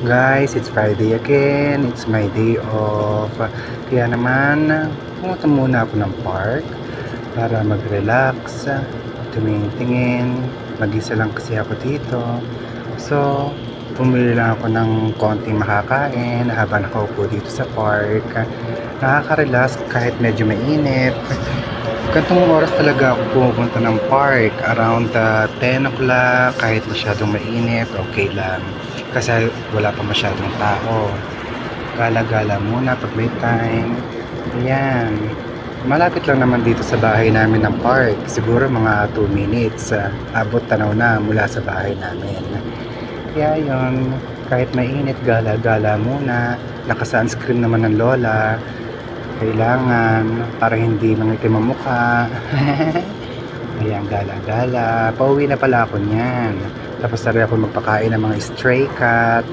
Guys, it's Friday again. It's my day off. Kaya naman, pumunta muna ako ng park para mag-relax, tumingin-tingin. Mag-isa lang kasi ako dito. So, pumili lang ako ng konting makakain habang nakaupo dito sa park. Nakaka-relax kahit medyo mainit. Gantong oras talaga ako pupunta ng park. Around 10 o'clock, kahit masyadong mainit, okay lang. Kasi wala pa masyadong tao. Gala-gala muna pag may time. Ayan. Malapit lang naman dito sa bahay namin ng park. Siguro mga 2 minutes. Abot tanaw na mula sa bahay namin. Kaya yun, kahit mainit, gala-gala muna. Naka-sunscreen naman ng lola. Kailangan para hindi mangitim ang mukha. Ayan, gala-gala. Pauwi na pala ako niyan. Tapos na rin ako magpakain ng mga stray cat.